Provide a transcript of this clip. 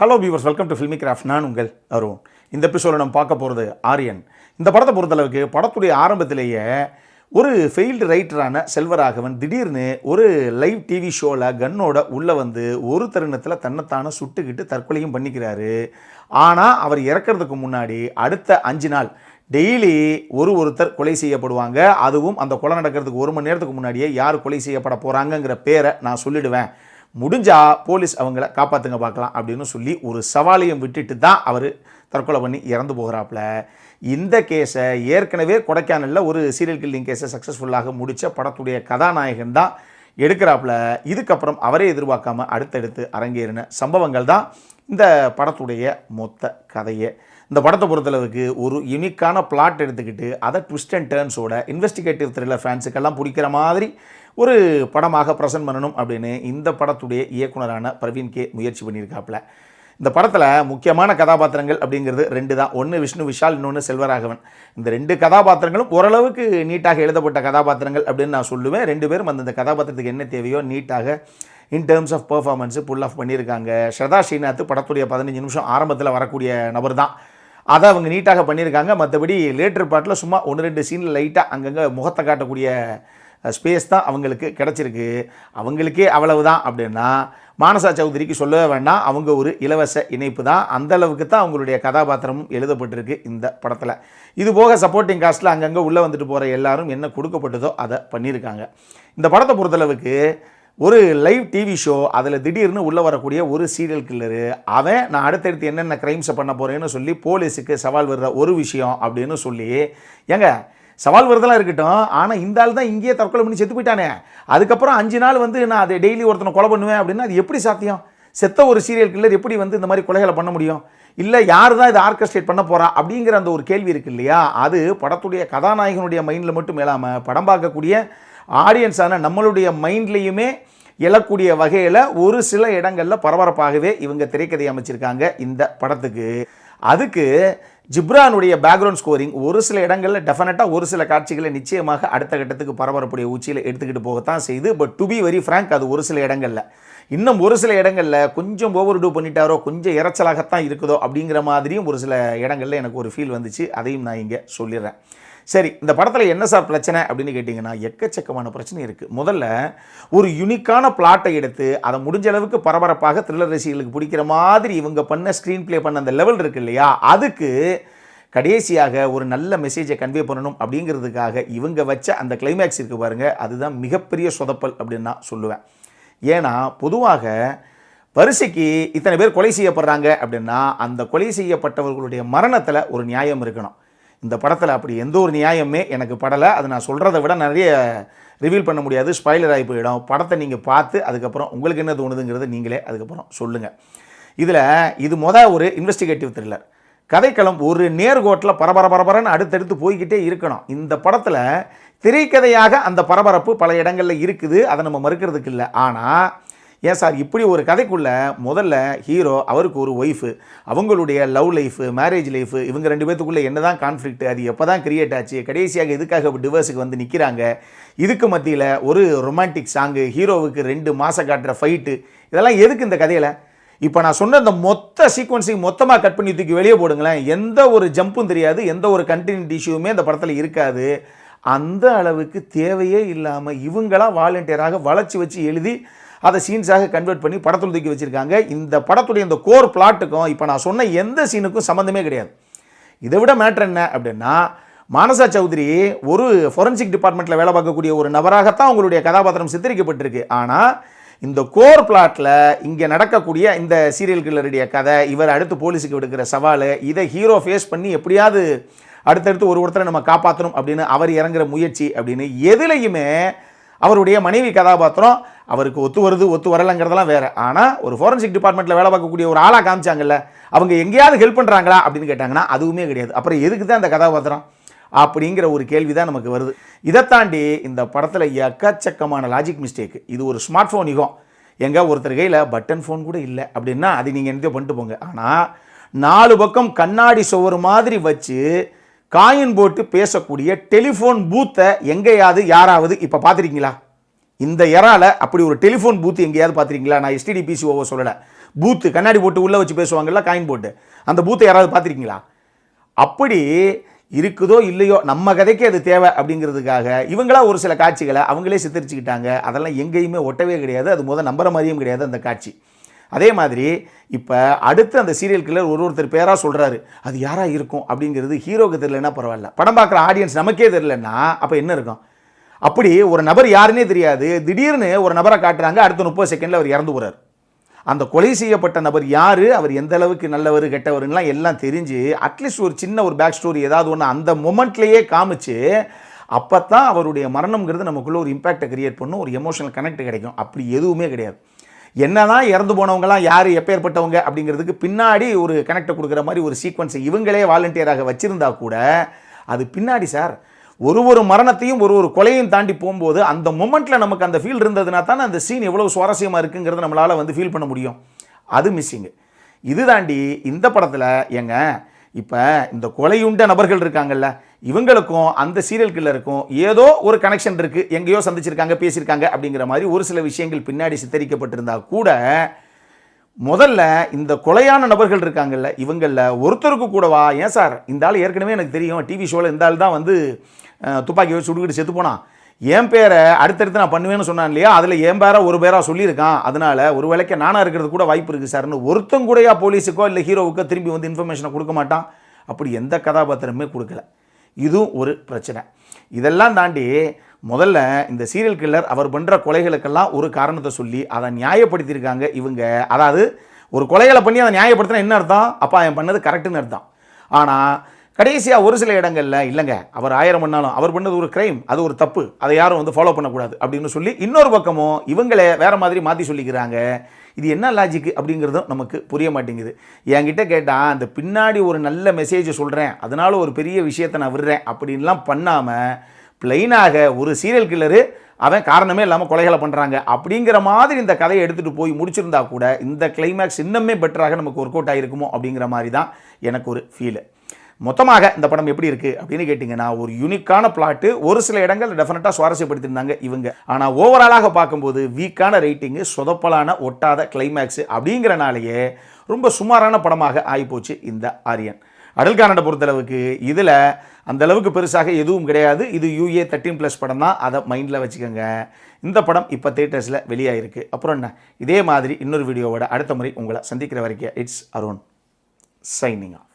Hello viewers, welcome to filmi craft. நான் உங்கள் அருண். இந்த எபிசோடில் நம்ம பார்க்க போகிறது ஆரியன். இந்த படத்தை பொறுத்தளவுக்கு படத்துடைய ஆரம்பத்திலேயே ஒரு ஃபெயில்டு ரைட்டரான செல்வராகவன் திடீர்னு ஒரு லைவ் டிவி ஷோவில் கன்னோட உள்ளே வந்து ஒரு தருணத்தில் தன்னைத்தானே சுட்டுக்கிட்டு தற்கொலையும் பண்ணிக்கிறாரு. ஆனால் அவர் இறக்கிறதுக்கு முன்னாடி அடுத்த 5 நாள் டெய்லி ஒருத்தர் கொலை செய்யப்படுவாங்க. அதுவும் அந்த கொலை நடக்கிறதுக்கு 1 மணி நேரத்துக்கு முன்னாடியே யார் கொலை செய்யப்பட போகிறாங்கங்கிற பேரை நான் சொல்லிடுவேன், முடிஞ்சா போலீஸ் அவங்கள காப்பாற்றுங்க பார்க்கலாம் அப்படின்னு சொல்லி ஒரு சவாலையும் விட்டுட்டு தான் அவர் தற்கொலை பண்ணி இறந்து போகிறாப்புல. இந்த கேஸை ஏற்கனவே கொடைக்கானலில் ஒரு சீரியல் கில்லிங் கேஸை சக்ஸஸ்ஃபுல்லாக முடித்த படத்துடைய கதாநாயகன் தான் எடுக்கிறாப்புல. இதுக்கப்புறம் அவரே எதிர்பார்க்காம அடுத்தடுத்து அரங்கேறின சம்பவங்கள் தான் இந்த படத்துடைய மொத்த கதையே. இந்த படத்தை பொறுத்தளவுக்கு ஒரு யூனிக்கான பிளாட் எடுத்துக்கிட்டு அதை ட்விஸ்ட் அண்ட் டேர்ன்ஸோட இன்வெஸ்டிகேட்டிவ் த்ரில்லர் ஃபேன்ஸுக்கெல்லாம் பிடிக்கிற மாதிரி ஒரு படமாக ப்ரெசென்ட் பண்ணணும் அப்படின்னு இந்த படத்துடைய இயக்குனரான பிரவீன் கே முயற்சி பண்ணியிருக்காப்புல. இந்த படத்தில் முக்கியமான கதாபாத்திரங்கள் அப்படிங்கிறது 2 தான். ஒன்று விஷ்ணு விஷால், இன்னொன்று செல்வராகவன். இந்த 2 கதாபாத்திரங்களும் ஓரளவுக்கு நீட்டாக எழுதப்பட்ட கதாபாத்திரங்கள் அப்படின்னு நான் சொல்லுவேன். 2 பேரும் அந்த கதாபாத்திரத்துக்கு என்ன தேவையோ நீட்டாக in terms of performance pull off பண்ணியிருக்காங்க. ஸ்ரதா ஸ்ரீநாத் படத்துடைய 15 நிமிஷம் ஆரம்பத்தில் வரக்கூடிய நபர் தான். அதை அவங்க நீட்டாக பண்ணியிருக்காங்க. மற்றபடி லேட்டர் பாட்டில் சும்மா 1-2 சீனில் லைட்டாக அங்கங்கே முகத்தை காட்டக்கூடிய ஸ்பேஸ் தான் அவங்களுக்கு கிடச்சிருக்கு. அவங்களுக்கே அவ்வளவு தான் அப்படின்னா மானசா சௌத்ரிக்கு சொல்லவே வேண்டாம், அவங்க ஒரு இலவச இணைப்பு தான். அந்தளவுக்கு தான் அவங்களுடைய கதாபாத்திரமும் எழுதப்பட்டிருக்கு இந்த படத்தில். இது போக சப்போர்ட்டிங் காஸ்ட்டில் அங்கங்கே உள்ளே வந்துட்டு போகிற எல்லாரும் என்ன கொடுக்கப்பட்டதோ அதை பண்ணியிருக்காங்க. இந்த படத்தை பொறுத்தளவுக்கு ஒரு லைவ் டிவி ஷோ, அதில் திடீர்னு உள்ளே வரக்கூடிய ஒரு சீரியல் கில்லரு, அவன் நான் அடுத்தடுத்து என்னென்ன க்ரைம்ஸை பண்ண போகிறேன்னு சொல்லி போலீஸுக்கு சவால் வர்ற ஒரு விஷயம் அப்படின்னு சொல்லி, ஏங்க சவால் வருதெல்லாம் இருக்கட்டும், ஆனால் இந்த ஆள் தான் இங்கேயே தற்கொலை பண்ணி செத்து போயிட்டானே, அதுக்கப்புறம் 5 நாள் வந்து நான் அதை டெய்லி ஒருத்தனை கொலை பண்ணுவேன் அப்படின்னா அது எப்படி சாத்தியம்? செத்த ஒரு சீரியல் கில்லர் எப்படி வந்து இந்த மாதிரி கொலைகளை பண்ண முடியும்? இல்லை யார் தான் இதை ஆர்கஸ்ட்ரேட் பண்ண போகிறா அப்படிங்கிற அந்த ஒரு கேள்வி இருக்குது இல்லையா? அது படத்துடைய கதாநாயகனுடைய மைண்டில் மட்டும் இல்லாமல் படம் பார்க்கக்கூடிய ஆடியன்ஸான நம்மளுடைய மைண்ட்லேயுமே எழக்கூடிய வகையில் ஒரு சில இடங்களில் பரபரப்பாகவே இவங்க திரைக்கதை அமைச்சிருக்காங்க இந்த படத்துக்கு. அதுக்கு ஜிப்ரானுடைய பேக்ரவுண்ட் ஸ்கோரிங் ஒரு சில இடங்களில் டெஃபினட்டாக ஒரு சில காட்சிகளை நிச்சயமாக அடுத்த கட்டத்துக்கு பரபரப்புடைய உச்சியில் எடுத்துக்கிட்டு போகத்தான் செய்யுது. But to be very frank, அது ஒரு சில இடங்களில், இன்னும் ஒரு சில இடங்களில் கொஞ்சம் ஓவர் டூ பண்ணிட்டாரோ, கொஞ்சம் இறைச்சலாகத்தான் இருக்குதோ அப்படிங்கிற மாதிரியும் ஒரு சில இடங்களில் எனக்கு ஒரு ஃபீல் வந்துச்சு. அதையும் நான் இங்கே சொல்லிடுறேன். சரி, இந்த படத்தில் என்ன சார் பிரச்சனை அப்படின்னு கேட்டிங்கன்னா, எக்கச்சக்கமான பிரச்சனை இருக்குது. முதல்ல ஒரு யூனிக்கான பிளாட்டை எடுத்து அதை முடிஞ்ச அளவுக்கு பரபரப்பாக த்ரில்லர் ரசிகர்களுக்கு பிடிக்கிற மாதிரி இவங்க பண்ண ஸ்க்ரீன் ப்ளே பண்ண அந்த லெவல் இருக்குது இல்லையா, அதுக்கு கடைசியாக ஒரு நல்ல மெசேஜை கன்வே பண்ணணும் அப்படிங்கிறதுக்காக இவங்க வச்ச அந்த கிளைமேக்ஸ் இருக்குது பாருங்கள், அதுதான் மிகப்பெரிய சொதப்பல் அப்படின்னு நான் சொல்லுவேன். ஏன்னா பொதுவாக வரிசைக்கு இத்தனை பேர் கொலை செய்யப்படுறாங்க அப்படின்னா அந்த கொலை செய்யப்பட்டவர்களுடைய மரணத்தில் ஒரு நியாயம் இருக்கணும். இந்த படத்தில் அப்படி எந்த ஒரு நியாயமே எனக்கு படலை. அதை நான் சொல்கிறத விட நிறைய ரிவீல் பண்ண முடியாது, ஸ்பாய்லர் ஆகி போயிடும். படத்தை நீங்கள் பார்த்து அதுக்கப்புறம் உங்களுக்கு என்ன தோணுதுங்கிறத நீங்களே அதுக்கப்புறம் சொல்லுங்கள். இதில் இது ஒரு இன்வெஸ்டிகேட்டிவ் த்ரில்லர் கதைக்களம், ஒரு நேர்கோட்டில் பரபரன்னு அடுத்தடுத்து போய்கிட்டே இருக்கணும். இந்த படத்தில் திரைக்கதையாக அந்த பரபரப்பு பல இடங்களில் இருக்குது, அதை நம்ம மறுக்கிறதுக்கு இல்லை. ஆனால் ஏன் சார் இப்படி ஒரு கதைக்குள்ளே முதல்ல ஹீரோ, அவருக்கு ஒரு ஒய்ஃபு, அவங்களுடைய லவ் லைஃபு, மேரேஜ் லைஃபு, இவங்க 2 பேத்துக்குள்ளே என்ன தான் கான்ஃப்ளிக்ட், அது எப்போ தான் கிரியேட் ஆச்சு, கடைசியாக எதுக்காக டிவோர்ஸுக்கு வந்து நிற்கிறாங்க, இதுக்கு மத்தியில் ஒரு ரொமான்டிக் சாங்கு, ஹீரோவுக்கு 2 மாதம் காட்டுற ஃபைட்டு, இதெல்லாம் எதுக்கு இந்த கதையில்? இப்போ நான் சொன்ன இந்த மொத்த சீக்வன்ஸையும் மொத்தமாக கட் பண்ணி தூக்கி வெளியே போடுங்களேன், எந்த ஒரு ஜம்பும் தெரியாது, எந்த ஒரு கண்டினியூட்டி இஷ்யூமே இந்த படத்தில் இருக்காது. அந்த அளவுக்கு தேவையே இல்லாமல் இவங்களாம் வாலண்டியராக வளைச்சி வச்சு எழுதி அதை சீன்ஸாக கன்வெர்ட் பண்ணி படத்தில் தூக்கி வச்சுருக்காங்க. இந்த படத்துடைய இந்த கோர் பிளாட்டுக்கும் இப்போ நான் சொன்ன எந்த சீனுக்கும் சம்மந்தமே கிடையாது. இதை விட மேட்ரு என்ன அப்படின்னா, மானசா சௌத்ரி ஒரு ஃபொரன்சிக் டிபார்ட்மெண்ட்டில் வேலை பார்க்கக்கூடிய ஒரு நபராகத்தான் அவங்களுடைய கதாபாத்திரம் சித்தரிக்கப்பட்டிருக்கு. ஆனால் இந்த கோர் பிளாட்டில் இங்கே நடக்கக்கூடிய இந்த சீரியல் கில்லருடைய கதை, இவர் அடுத்து போலீஸுக்கு விடுக்கிற சவால், இதை ஹீரோ ஃபேஸ் பண்ணி எப்படியாவது அடுத்தடுத்து ஒருத்தரை நம்ம காப்பாற்றணும் அப்படின்னு அவர் இறங்குற முயற்சி அப்படின்னு எதுலையுமே அவருடைய மனைவி கதாபாத்திரம் அவருக்கு ஒத்து வருது ஒத்து வரலைங்கிறதெல்லாம் வேறு. ஆனால் ஒரு ஃபோரன்சிக் டிபார்ட்மெண்ட்டில் வேலை பார்க்கக்கூடிய ஒரு ஆளாக காமிச்சாங்கல்ல, அவங்க எங்கேயாவது ஹெல்ப் பண்ணுறாங்களா அப்படின்னு கேட்டாங்கன்னா அதுவுமே கிடையாது. அப்புறம் எதுக்கு தான் அந்த கதாபாத்திரம் அப்படிங்கிற ஒரு கேள்வி தான் நமக்கு வருது. இதை தாண்டி இந்த படத்தில் எக்கச்சக்கமான லாஜிக் மிஸ்டேக்கு. இது ஒரு ஸ்மார்ட் ஃபோன் யுகம், எங்கே ஒருத்தர் கையில் பட்டன் ஃபோன் கூட இல்லை அப்படின்னா அது நீங்கள் என்ன பண்ணிட்டு போங்க. ஆனால் 4 பக்கம் கண்ணாடி சுவர் மாதிரி வச்சு காயின் போட்டு பேசக்கூடிய டெலிஃபோன் பூத்தை எங்கேயாவது யாராவது இப்போ பார்த்துருக்கீங்களா? இந்த எறால அப்படி ஒரு டெலிஃபோன் பூத்து எங்கேயாவது பார்த்துருக்கீங்களா? நான் எஸ்டிடி பிசிஓவை சொல்லலை, பூத்து கண்ணாடி போட்டு உள்ளே வச்சு பேசுவாங்கல்ல, காயின் போட்டு, அந்த பூத்தை யாராவது பார்த்துருக்கீங்களா? அப்படி இருக்குதோ இல்லையோ நம்ம கதைக்கு அது தேவை அப்படிங்கிறதுக்காக இவங்களா ஒரு சில காட்சிகளை அவங்களே சித்தரிச்சுக்கிட்டாங்க. அதெல்லாம் எங்கேயுமே ஒட்டவே கிடையாது. அது நம்புற மாதிரியும் கிடையாது அந்த காட்சி. அதே மாதிரி இப்போ அடுத்து அந்த சீரியல் கில்லர் ஒருத்தர் பேராக சொல்கிறாரு. அது யாராக இருக்கும் அப்படிங்கிறது ஹீரோக்கு தெரியலன்னா பரவாயில்ல, படம் பார்க்குற ஆடியன்ஸ் நமக்கே தெரியலன்னா அப்போ என்ன இருக்கும்? அப்படி ஒரு நபர் யாருன்னே தெரியாது, திடீர்னு ஒரு நபரை காட்டுறாங்க, அடுத்த 30 செகண்டில் அவர் இறந்து போகிறார். அந்த கொலை செய்யப்பட்ட நபர் யார், அவர் எந்த அளவுக்கு நல்லவர் கெட்டவருலாம் எல்லாம் தெரிஞ்சு அட்லீஸ்ட் ஒரு சின்ன ஒரு பேக் ஸ்டோரி ஏதாவது ஒன்று அந்த மொமெண்ட்லேயே காமிச்சு அப்போ தான் அவருடைய மரணம்ங்கிறது நமக்குள்ளே ஒரு இம்பேக்டை கிரியேட் பண்ணும், ஒரு எமோஷனல் கனெக்ட் கிடைக்கும். அப்படி எதுவுமே கிடையாது. என்னதான் இறந்து போனவங்கலாம் யார் எப்பேற்பட்டவங்க அப்படிங்கிறதுக்கு பின்னாடி ஒரு கனெக்டை கொடுக்குற மாதிரி ஒரு சீக்வன்ஸை இவங்களே வாலண்டியராக வச்சுருந்தா கூட அது பின்னாடி சார் ஒரு மரணத்தையும் ஒரு கொலையும் தாண்டி போகும்போது அந்த மொமெண்ட்டில் நமக்கு அந்த ஃபீல் இருந்ததுனா தானே அந்த சீன் எவ்வளோ சுவாரஸ்யமாக இருக்குங்கிறத நம்மளால் ஃபீல் பண்ண முடியும். அது மிஸ்ஸிங்கு. இது தாண்டி இந்த படத்தில் ஏங்க இப்போ இந்த கொலையுண்ட நபர்கள் இருக்காங்கல்ல, இவங்களுக்கும் அந்த சீரியல் கில்லருக்கும் ஏதோ ஒரு கனெக்ஷன் இருக்குது, எங்கேயோ சந்திச்சிருக்காங்க, பேசியிருக்காங்க அப்படிங்கிற மாதிரி ஒரு சில விஷயங்கள் பின்னாடி சித்தரிக்கப்பட்டிருந்தா கூட முதல்ல இந்த கொலையான நபர்கள் இருக்காங்கல்ல, இவங்களில் ஒருத்தருக்கு கூடவா, ஏன் சார் இந்த ஆள் ஏற்கனவே எனக்கு தெரியும், டிவி ஷோவில் இந்த ஆள் தான் துப்பாக்கி வச்சு சுடுக்கிட்டு செத்து போனான், என் பேரை அடுத்தடுத்து நான் பண்ணுவேன்னு சொன்னான் இல்லையா, அதில் என் பேரை ஒரு பேராக சொல்லியிருக்கான், அதனால் ஒரு வேளைக்கு நானாக இருக்கிறது கூட வாய்ப்பு இருக்குது சார்னு ஒருத்தங்கூடையா போலீஸுக்கோ இல்லை ஹீரோவுக்கோ திரும்பி இன்ஃபர்மேஷனை கொடுக்க மாட்டான். அப்படி எந்த கதாபாத்திரமே கொடுக்கல. இதுவும் ஒரு பிரச்சனை. இதெல்லாம் தாண்டி முதல்ல இந்த சீரியல் கில்லர் அவர் பண்ணுற கொலைகளுக்கெல்லாம் ஒரு காரணத்தை சொல்லி அதை நியாயப்படுத்தியிருக்காங்க இவங்க. அதாவது ஒரு கொலைகளை பண்ணி அதை நியாயப்படுத்தினா என்ன அர்த்தம்? அப்பா அவன் பண்ணது கரெக்டுன்னு அர்த்தம். ஆனால் கடைசியாக ஒரு சில இடங்களில் இல்லைங்க அவர் 1000 பண்ணாலும் அவர் பண்ணது ஒரு கிரைம், அது ஒரு தப்பு, அதை யாரும் ஃபாலோ பண்ணக்கூடாது அப்படின்னு சொல்லி இன்னொரு பக்கமும் இவங்களே வேறு மாதிரி மாற்றி சொல்லிக்கிறாங்க. இது என்ன லாஜிக்கு அப்படிங்கிறதும் நமக்கு புரிய மாட்டேங்குது. என்கிட்ட கேட்டால் அந்த பின்னாடி ஒரு நல்ல மெசேஜை சொல்கிறேன், அதனால ஒரு பெரிய விஷயத்தை நான் விடுறேன் அப்படின்லாம் பண்ணாமல் பிளைனாக ஒரு சீரியல் கில்லரு அவன் காரணமே இல்லாமல் கொலைகளை பண்ணுறாங்க அப்படிங்கிற மாதிரி இந்த கதையை எடுத்துகிட்டு போய் முடிச்சிருந்தா கூட இந்த கிளைமேக்ஸ் இன்னுமே பெட்டராக நமக்கு ஒர்க் அவுட் ஆகிருக்குமோ அப்படிங்கிற மாதிரி தான் எனக்கு ஒரு ஃபீலு. மொத்தமாக இந்த படம் எப்படி இருக்குது அப்படின்னு கேட்டிங்கன்னா ஒரு யூனிக்கான பிளாட்டு, ஒரு சில இடங்கள் டெஃபினட்டாக சுவாரஸ்யப்படுத்தியிருந்தாங்க இவங்க. ஆனால் ஓவராலாக பார்க்கும்போது வீக்கான ரேட்டிங்கு, சொதப்பலான ஒட்டாத கிளைமேக்ஸு அப்படிங்கிறனாலேயே ரொம்ப சுமாரான படமாக ஆகிப்போச்சு இந்த ஆரியன். அடல் கானடை பொறுத்தளவுக்கு இதில் அந்த அளவுக்கு பெருசாக எதுவும் கிடையாது. இது UA 13+ படம் தான், அதை மைண்டில் வச்சுக்கோங்க. இந்த படம் இப்போ தியேட்டர்ஸில் வெளியாகிருக்கு. அப்புறம் என்ன, இதே மாதிரி இன்னொரு வீடியோவோட அடுத்த முறை உங்களை சந்திக்கிற வரைக்கும் இட்ஸ் அருண் சைனிங் ஆஃப்.